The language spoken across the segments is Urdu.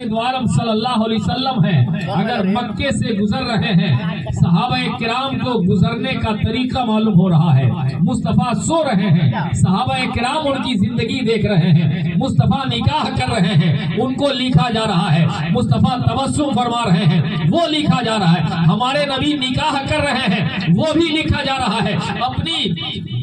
عالم صلی اللہ علیہ وسلم ہیں، اگر مکے سے گزر رہے ہیں، صحابہ کرام کو گزرنے کا طریقہ معلوم ہو رہا ہے، مصطفیٰ سو رہے ہیں، صحابہ کرام ان کی زندگی دیکھ رہے ہیں، مصطفیٰ نکاح کر رہے ہیں، ان کو لکھا جا رہا ہے، مصطفیٰ تبسم فرما رہے ہیں، وہ لکھا جا رہا ہے، ہمارے نبی نکاح کر رہے ہیں، وہ بھی لکھا جا رہا ہے، اپنی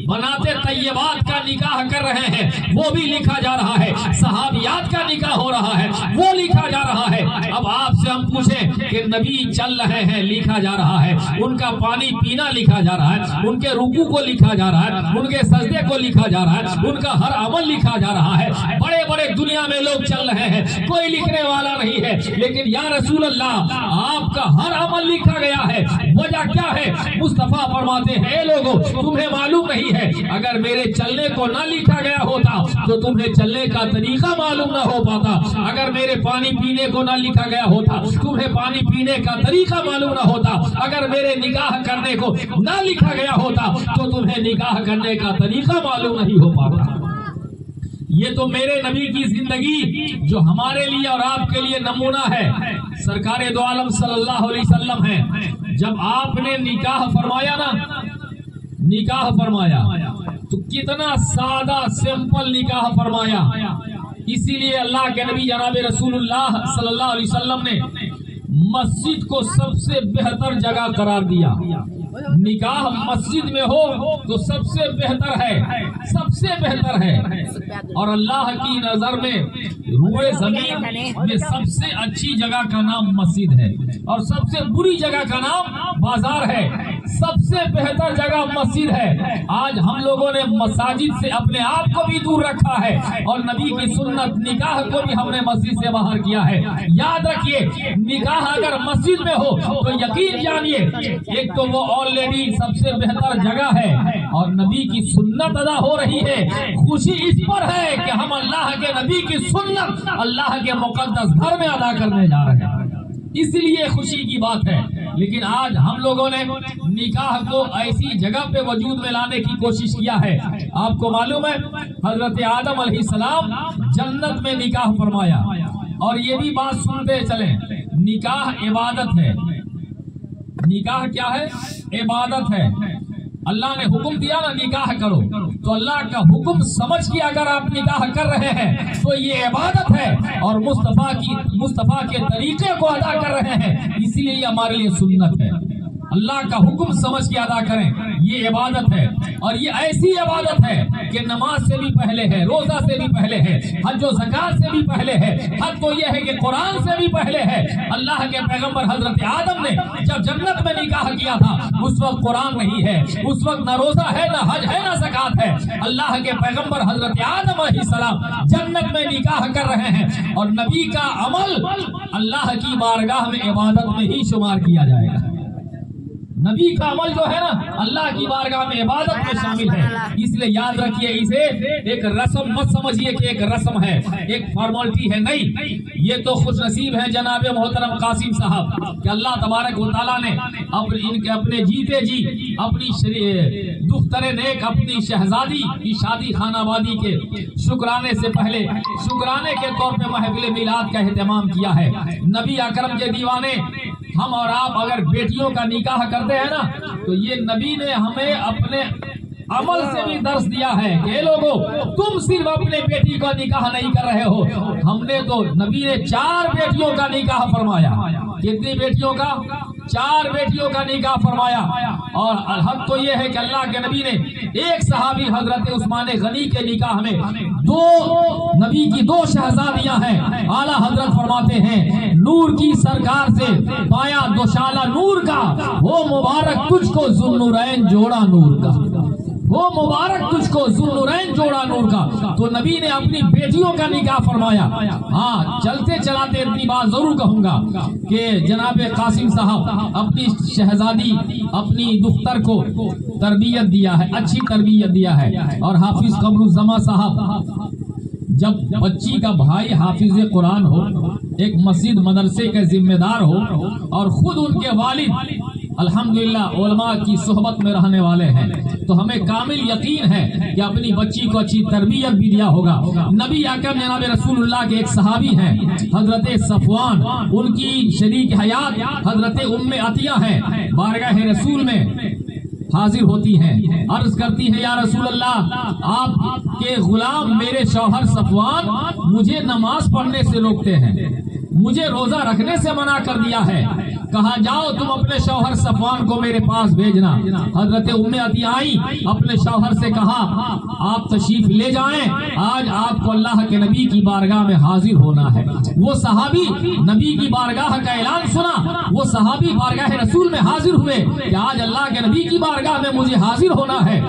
بناتے طیبات کا نکاح کر رہے ہیں، وہ بھی لکھا جا رہا ہے، صحابیات کا نکاح ہو رہا ہے، وہ لکھا جا رہا ہے۔ اب آپ سے ہم پوچھیں کہ نبی چل رہے ہیں، لکھا جا رہا ہے، ان کا پانی پینا لکھا جا رہا ہے، ان کے رکوع کو لکھا جا رہا ہے، ان کے سجدے کو لکھا جا رہا ہے، ان کا ہر عمل لکھا جا رہا ہے، بڑے بڑے دنیا میں لوگ چل رہے ہیں، کوئی لکھنے والا نہیں ہے، لیکن یا رسول اللہ آپ کا ہر عمل لکھا گیا ہے، وجہ کیا ہے؟ مصطفیٰ فرماتے ہیں اے لوگو تمہیں معلوم نہیں ہے، اگر میرے چلنے کو نہ لکھا گیا ہوتا تو تمہیں چلنے کا طریقہ معلوم نہ ہو پاتا، اگر میرے پانی پینے کو نہ لکھا گیا ہوتا تمہیں پانی پینے کا طریقہ معلوم نہ ہوتا، اگر میرے نکاح کرنے کو نہ لکھا گیا ہوتا تو تمہیں نکاح کرنے کا طریقہ معلوم نہیں ہو پاتا۔ یہ تو میرے نبی کی زندگی جو ہمارے لیے اور آپ کے لیے نمونہ ہے، سرکار دو عالم صلی اللہ علیہ وسلم ہے، جب آپ نے نکاح فرمایا نا، نکاح فرمایا تو کتنا سادہ سمپل نکاح فرمایا، اسی لیے اللہ کے نبی جناب رسول اللہ صلی اللہ علیہ وسلم نے مسجد کو سب سے بہتر جگہ قرار دیا۔ نکاح مسجد میں ہو تو سب سے بہتر ہے، سب سے بہتر ہے، اور اللہ کی نظر میں روئے زمین میں سب سے اچھی جگہ کا نام مسجد ہے، اور سب سے بری جگہ کا نام بازار ہے، سب سے بہتر جگہ مسجد ہے۔ آج ہم لوگوں نے مساجد سے اپنے آپ کو بھی دور رکھا ہے، اور نبی کی سنت نکاح کو بھی ہم نے مسجد سے باہر کیا ہے۔ یاد رکھیے نکاح اگر مسجد میں ہو تو یقین جانیے ایک تو وہ آلریڈی سب سے بہتر جگہ ہے، اور نبی کی سنت ادا ہو رہی ہے۔ خوشی اس پر ہے کہ ہم اللہ کے نبی کی سنت اللہ کے مقدس گھر میں ادا کرنے جا رہے ہیں، اس لیے خوشی کی بات ہے۔ لیکن آج ہم لوگوں نے نکاح کو ایسی جگہ پہ وجود میں لانے کی کوشش کیا ہے۔ آپ کو معلوم ہے حضرت آدم علیہ السلام جنت میں نکاح فرمایا، اور یہ بھی بات سنتے چلیں نکاح عبادت ہے۔ نکاح کیا ہے؟ عبادت ہے۔ اللہ نے حکم دیا نا نکاح کرو، تو اللہ کا حکم سمجھ کے اگر آپ نکاح کر رہے ہیں تو یہ عبادت ہے، اور مصطفیٰ کے طریقے کو ادا کر رہے ہیں، اسی لیے یہ ہمارے لیے سنت ہے۔ اللہ کا حکم سمجھ کے ادا کریں، یہ عبادت ہے، اور یہ ایسی عبادت ہے کہ نماز سے بھی پہلے ہے، روزہ سے بھی پہلے ہے، حج و زکات سے بھی پہلے ہے، حد تو یہ ہے کہ قرآن سے بھی پہلے ہے۔ اللہ کے پیغمبر حضرت آدم نے جب جنت میں نکاح کیا تھا اس وقت قرآن نہیں ہے، اس وقت نہ روزہ ہے، نہ حج ہے، نہ زکات ہے۔ اللہ کے پیغمبر حضرت آدم علیہ السلام جنت میں نکاح کر رہے ہیں، اور نبی کا عمل اللہ کی بارگاہ میں عبادت میں ہی شمار کیا جائے گا۔ نبی کا عمل جو ہے نا اللہ کی بارگاہ میں عبادت میں شامل ہے، اس لیے یاد رکھیے اسے ایک رسم مت سمجھیے کہ ایک رسم ہے، ایک فارملٹی ہے، نہیں، یہ تو خوش نصیب ہے جناب محترم قاسم صاحب کہ اللہ تبارک و تعالیٰ نے اپنے جیتے جی اپنی دختر نیک اپنی شہزادی کی شادی خانہ آبادی کے شکرانے سے پہلے شکرانے کے طور پہ محفل میلاد کا اہتمام کیا ہے۔ نبی اکرم کے دیوانے ہم اور آپ اگر بیٹیوں کا نکاح کرتے ہیں نا تو یہ نبی نے ہمیں اپنے عمل سے بھی درس دیا ہے کہ لوگوں تم صرف اپنے بیٹی کا نکاح نہیں کر رہے ہو، ہم نے تو نبی نے 4 بیٹیوں کا نکاح فرمایا۔ کتنی بیٹیوں کا؟ 4 بیٹیوں کا نکاح فرمایا، اور حق تو یہ ہے کہ اللہ کے نبی نے ایک صحابی حضرت عثمان غنی کے نکاح میں نبی کی 2 شہزادیاں ہیں، اعلیٰ حضرت فرماتے ہیں نور کی سرکار سے پایا دوشالہ نور کا، وہ مبارک تجھ کو ذوالنورین جوڑا نور کا، وہ مبارک تجھ کو ذوالنورین جوڑا نور کا۔ تو نبی نے اپنی بیٹیوں کا نکاح فرمایا۔ ہاں چلتے چلاتے اتنی بات ضرور کہوں گا کہ جناب قاسم صاحب اپنی شہزادی اپنی دختر کو تربیت دیا ہے، اچھی تربیت دیا ہے، اور حافظ قمر الزما صاحب جب بچی کا بھائی حافظ قرآن ہو، ایک مسجد مدرسے کے ذمہ دار ہو، اور خود ان کے والد الحمدللہ علماء کی صحبت میں رہنے والے ہیں تو ہمیں کامل یقین ہے کہ اپنی بچی کو اچھی تربیت بھی دیا ہوگا۔ نبی اکرم جناب رسول اللہ کے ایک صحابی ہیں حضرت صفوان، ان کی شریک حیات حضرت ام عطیہ ہیں، بارگاہ رسول میں حاضر ہوتی ہیں، عرض کرتی ہے یا رسول اللہ آپ کے غلام میرے شوہر صفوان مجھے نماز پڑھنے سے روکتے ہیں، مجھے روزہ رکھنے سے منع کر دیا ہے، کہا جاؤ تم اپنے شوہر صفوان کو میرے پاس بھیجنا۔ حضرت ام عطیہ آئی، اپنے شوہر سے کہا آپ تشریف لے جائیں، آج آپ کو اللہ کے نبی کی بارگاہ میں حاضر ہونا ہے۔ وہ صحابی نبی کی بارگاہ کا اعلان سنا، وہ صحابی بارگاہ رسول میں حاضر ہوئے کہ آج اللہ کے نبی کی بارگاہ میں مجھے حاضر ہونا ہے،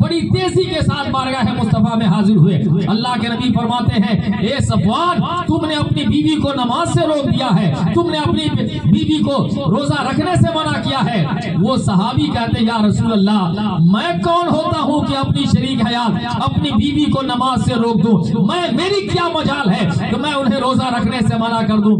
بڑی تیزی کے ساتھ بارگاہ مصطفیٰ میں حاضر ہوئے۔ اللہ کے نبی فرماتے ہیں اے صفوان تم نے اپنی بیوی کو نماز سے روک دیا ہے، تم نے اپنی بیوی کو روزہ رکھنے سے منع کیا ہے۔ وہ صحابی کہتے ہیں یا رسول اللہ میں کون ہوتا ہوں کہ اپنی شریک حیات اپنی بیوی کو نماز سے روک دوں، میری کیا مجال ہے کہ میں انہیں روزہ رکھنے سے منع کر دوں۔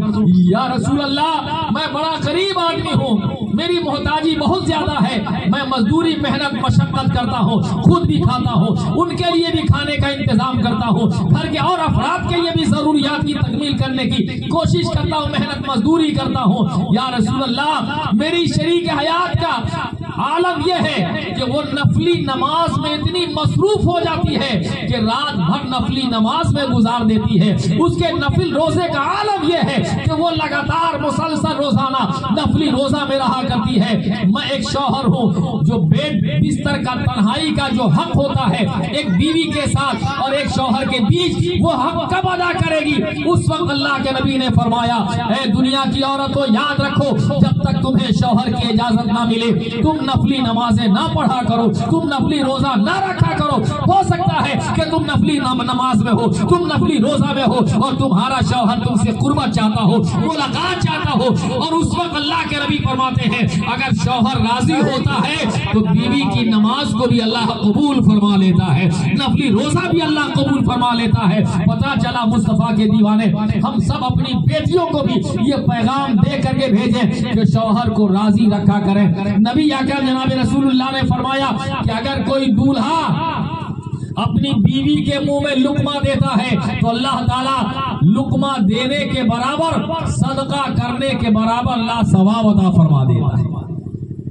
یا رسول اللہ میں بڑا غریب آدمی ہوں، میری محتاجی بہت زیادہ ہے، میں مزدوری محنت مشقت کرتا ہوں، خود بھی کھاتا ہوں، ان کے لیے بھی کھانے کا انتظام کرتا ہوں، گھر کے اور افراد کے لیے بھی ضروریات کی تکمیل کرنے کی کوشش کرتا ہوں، محنت مزدوری کرتا ہوں۔ یا رسول اللہ میری شریک حیات کا عالم یہ ہے کہ وہ نفلی نماز میں اتنی مصروف ہو جاتی ہے کہ رات بھر نفلی نماز میں گزار دیتی ہے، اس کے نفل روزے کا عالم یہ ہے کہ وہ لگاتار مسلسل روزانہ نفلی روزہ میں رہا کرتی ہے۔ میں ایک شوہر ہوں جو بیڈ بستر کا تنہائی کا جو حق ہوتا ہے ایک بیوی کے ساتھ اور ایک شوہر کے بیچ، وہ حق کب ادا کرے گی؟ اس وقت اللہ کے نبی نے فرمایا اے دنیا کی عورتوں یاد رکھو جب تک تمہیں شوہر کی اجازت نہ ملے تم نفلی نمازیں نہ پڑھا کرو، تم نفلی روزہ نہ رکھا کرو۔ ہو سکتا ہے کہ تم نفلی نماز میں ہو، تم نفلی روزہ میں ہو اور تمہارا شوہر تم سے قربت چاہتا ہو، ملاقات چاہتا ہو، اور اس وقت اللہ کے نبی فرماتے ہیں اگر شوہر راضی ہوتا ہے تو بیوی کی نماز کو بھی اللہ قبول فرما لیتا ہے، نفلی روزہ بھی اللہ قبول فرما لیتا ہے۔ پتہ چلا مصطفیٰ کے دیوانے ہم سب اپنی بیٹیوں کو بھی یہ پیغام دے کر کے بھیجیں کہ شوہر کو راضی رکھا کریں۔ نبی آقا جناب رسول اللہ نے فرمایا کہ اگر کوئی دولہا اپنی بیوی کے منہ میں لقمہ دیتا ہے تو اللہ تعالیٰ لقمہ دینے کے برابر صدقہ کرنے کے برابر اللہ ثواب عطا فرما دیتا ہے۔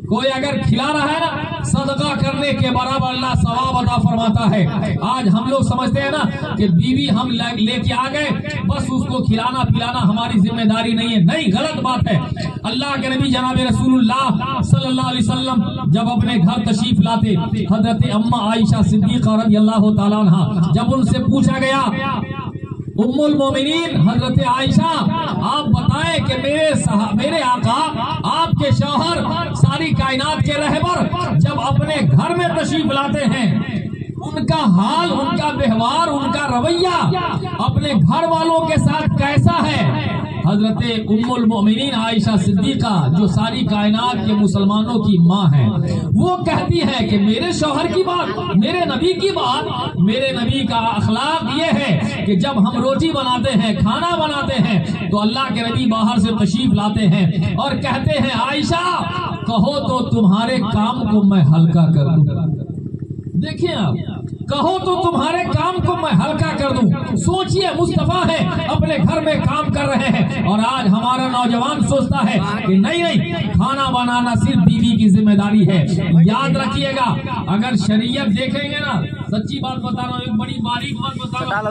کوئی اگر کھلا رہا ہے نا صدقہ کرنے کے برابر اللہ ثواب عطا فرماتا ہے۔ آج ہم لوگ سمجھتے ہیں نا کہ بیوی ہم لے کے آ گئے بس اس کو کھلانا پلانا ہماری ذمہ داری نہیں ہے، نہیں، غلط بات ہے۔ اللہ کے نبی جناب رسول اللہ صلی اللہ علیہ وسلم جب اپنے گھر تشریف لاتے حضرت اماں عائشہ صدیقہ رضی اللہ تعالیٰ عنہا جب ان سے پوچھا گیا ام المومنین حضرت عائشہ آپ بتائیں کہ میرے آقا آپ کے شوہر ساری کائنات کے رہبر جب اپنے گھر میں تشریف لاتے ہیں ان کا حال، ان کا ویوہار، ان کا رویہ اپنے گھر والوں کے ساتھ کیسا ہے؟ حضرت ام المومنین عائشہ صدیقہ جو ساری کائنات کے مسلمانوں کی ماں ہیں وہ کہتی ہے کہ میرے شوہر کی بات، میرے نبی کی بات، میرے نبی کا اخلاق یہ ہے کہ جب ہم روٹی بناتے ہیں، کھانا بناتے ہیں تو اللہ کے نبی باہر سے تشریف لاتے ہیں اور کہتے ہیں عائشہ کہو تو تمہارے کام کو میں ہلکا کر دوں۔ دیکھیں آپ کہو تو تمہارے کام کو میں ہلکا کر دوں۔ سوچئے مصطفیٰ ہے اپنے گھر میں کام کر رہے ہیں اور آج ہمارا نوجوان سوچتا ہے کہ نہیں کھانا بنانا صرف بیوی کی ذمہ داری ہے۔ یاد رکھیے گا اگر شریعت دیکھیں گے نا، سچی بات بتا رہا ہوں، ایک بڑی باریک بات بتا رہا ہوں،